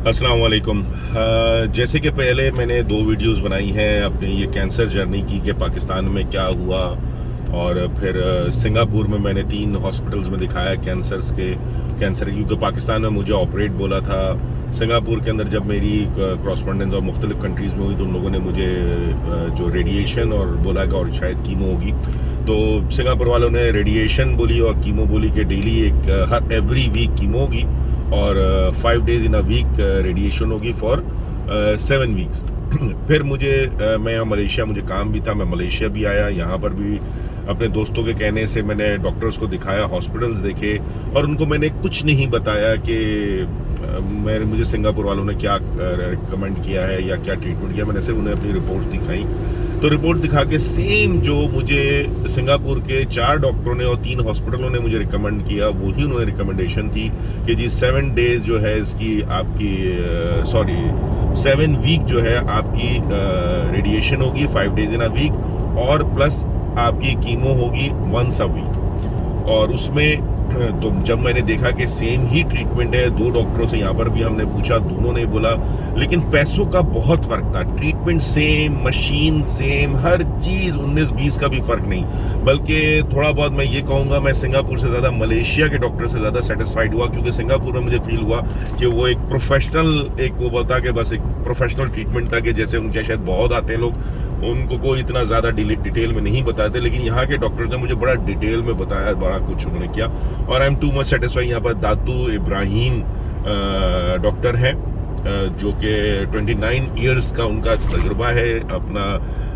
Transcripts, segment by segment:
अस्सलाम वालेकुम। जैसे कि पहले मैंने दो वीडियोस बनाई हैं अपनी ये कैंसर जर्नी की कि पाकिस्तान में क्या हुआ, और फिर सिंगापुर में मैंने 3 हॉस्पिटल्स में दिखाया कैंसर क्योंकि पाकिस्तान में मुझे ऑपरेट बोला था। सिंगापुर के अंदर जब मेरी क्रॉसपोंडेंस और मुख्तलिफ कंट्रीज़ में हुई तो उन लोगों ने मुझे जो रेडिएशन और बोला कि और शायद कीमो होगी। तो सिंगापुर वालों ने रेडिएशन बोली और कीमो बोली कि डेली हर एवरी वीक कीमो होगी और 5 days in a week radiation होगी फॉर 7 weeks। फिर मैं मलेशिया, मुझे काम भी था, मैं मलेशिया भी आया। यहाँ पर भी अपने दोस्तों के कहने से मैंने डॉक्टर्स को दिखाया, हॉस्पिटल्स देखे, और उनको मैंने कुछ नहीं बताया कि मुझे सिंगापुर वालों ने क्या रिकमेंड किया है या क्या ट्रीटमेंट किया। मैंने सिर्फ उन्हें अपनी रिपोर्ट दिखाई। तो रिपोर्ट दिखा के सेम जो मुझे सिंगापुर के 4 डॉक्टरों ने और 3 हॉस्पिटलों ने मुझे रिकमेंड किया, वही उन्होंने रिकमेंडेशन थी कि जी 7 days जो है इसकी आपकी 7 week जो है आपकी रेडिएशन होगी 5 days इन अ वीक, और प्लस आपकी कीमो होगी वंस अ वीक। और उसमें तो जब मैंने देखा कि सेम ही ट्रीटमेंट है, 2 डॉक्टरों से यहाँ पर भी हमने पूछा, दोनों ने बोला, लेकिन पैसों का बहुत फर्क था। ट्रीटमेंट सेम, मशीन सेम, हर चीज़ 19-20 का भी फर्क नहीं, बल्कि थोड़ा बहुत मैं ये कहूँगा मैं सिंगापुर से ज़्यादा मलेशिया के डॉक्टर से ज़्यादा सेटिस्फाइड हुआ, क्योंकि सिंगापुर में मुझे फील हुआ कि वो एक प्रोफेशनल, एक वो बता के बस एक प्रोफेशनल ट्रीटमेंट था कि जैसे उनके शायद बहुत आते हैं लोग, उनको कोई इतना ज़्यादा डिटेल में नहीं बताते, लेकिन यहाँ के डॉक्टर्स ने मुझे बड़ा डिटेल में बताया, बड़ा कुछ उन्होंने किया, और I am too much satisfied. यहाँ पर दातू इब्राहिम डॉक्टर हैं जो कि 29 years का उनका तजुर्बा है अपना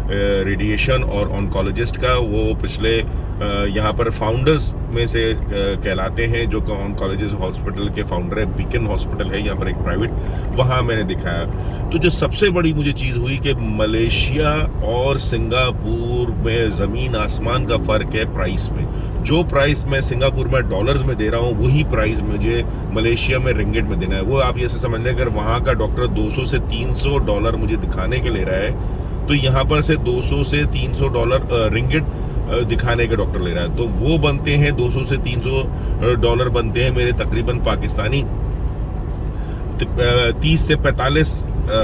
रेडिएशन और ऑन्कोलॉजिस्ट का। वो पिछले यहाँ पर फाउंडर्स में से कहलाते हैं, जो ऑन्कोलॉजिस्ट हॉस्पिटल के फाउंडर है। बीकन हॉस्पिटल है यहाँ पर एक प्राइवेट, वहाँ मैंने दिखाया। तो जो सबसे बड़ी मुझे चीज़ हुई कि मलेशिया और सिंगापुर में ज़मीन आसमान का फ़र्क है प्राइस में। जो प्राइस मैं सिंगापुर में डॉलर्स में दे रहा हूँ, वही प्राइस मुझे मलेशिया में रिंगिट में देना है। वो आप ये समझ लें, अगर वहाँ का डॉक्टर 200 से 300 डॉलर मुझे दिखाने के ले रहा है, तो यहाँ पर से 200 से 300 डॉलर रिंगिट दिखाने के डॉक्टर ले रहा है। तो वो बनते हैं 200 से 300 डॉलर बनते हैं मेरे तकरीबन पाकिस्तानी 30 से 45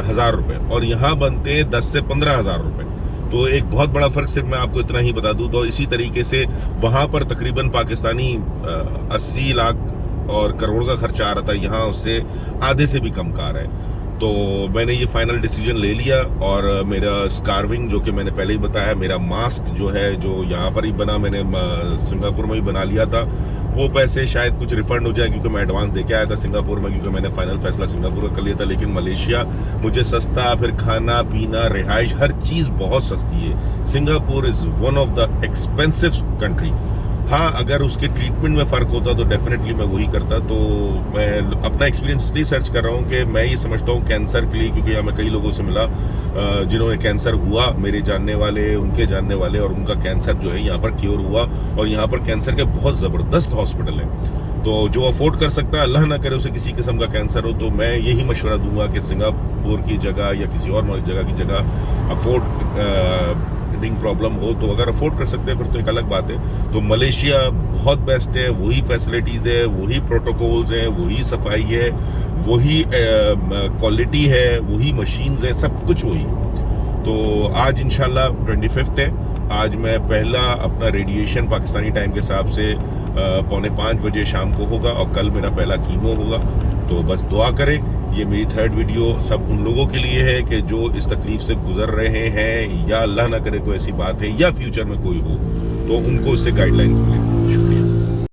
हज़ार रुपये, और यहाँ बनते हैं 10 से 15 हज़ार रुपये। तो एक बहुत बड़ा फ़र्क, सिर्फ मैं आपको इतना ही बता दूँ। तो इसी तरीके से वहाँ पर तकरीबन पाकिस्तानी 80 लाख और करोड़ का खर्चा आ रहा था, यहाँ उससे आधे से भी कम का आ रहा है। तो मैंने ये फाइनल डिसीजन ले लिया, और मेरा स्कार्विंग जो कि मैंने पहले ही बताया, मेरा मास्क जो है जो यहाँ पर ही बना, मैंने सिंगापुर में ही बना लिया था। वो पैसे शायद कुछ रिफंड हो जाए, क्योंकि मैं एडवांस देके आया था सिंगापुर में, क्योंकि मैंने फाइनल फैसला सिंगापुर का कर लिया था। लेकिन मलेशिया मुझे सस्ता, फिर खाना पीना रिहाइश हर चीज़ बहुत सस्ती है। Singapore is one of the expensive country. हाँ, अगर उसके ट्रीटमेंट में फ़र्क होता तो डेफिनेटली मैं वही करता। तो मैं अपना एक्सपीरियंस इसलिए सर्च कर रहा हूँ कि मैं ये समझता हूँ कैंसर के लिए, क्योंकि यहाँ मैं कई लोगों से मिला जिन्होंने कैंसर हुआ, मेरे जानने वाले, उनके जानने वाले, और उनका कैंसर जो है यहाँ पर क्योर हुआ। और यहाँ पर कैंसर के बहुत ज़बरदस्त हॉस्पिटल हैं। तो जो अफोर्ड कर सकता है, अल्लाह ना करे उसे किसी किस्म का कैंसर हो, तो मैं यही मशवरा दूंगा कि सिंगापुर की जगह या किसी और जगह की जगह अफोर्ड प्रॉब्लम हो, तो अगर अफोर्ड कर सकते हैं फिर तो एक अलग बात है। तो मलेशिया बहुत बेस्ट है, वही फैसिलिटीज़ है, वही प्रोटोकॉल्स हैं, वही सफाई है, वही क्वालिटी है, वही मशीन्स हैं, सब कुछ वही। तो आज इंशाल्लाह 25 है, आज मैं पहला अपना रेडिएशन पाकिस्तानी टाइम के हिसाब से 4:45 बजे शाम को होगा, और कल मेरा पहला कीमो होगा। तो बस दुआ करें। ये मेरी 3rd वीडियो सब उन लोगों के लिए है कि जो इस तकलीफ से गुजर रहे हैं, या अल्लाह ना करे कोई ऐसी बात है या फ्यूचर में कोई हो, तो उनको इससे गाइडलाइंस मिले।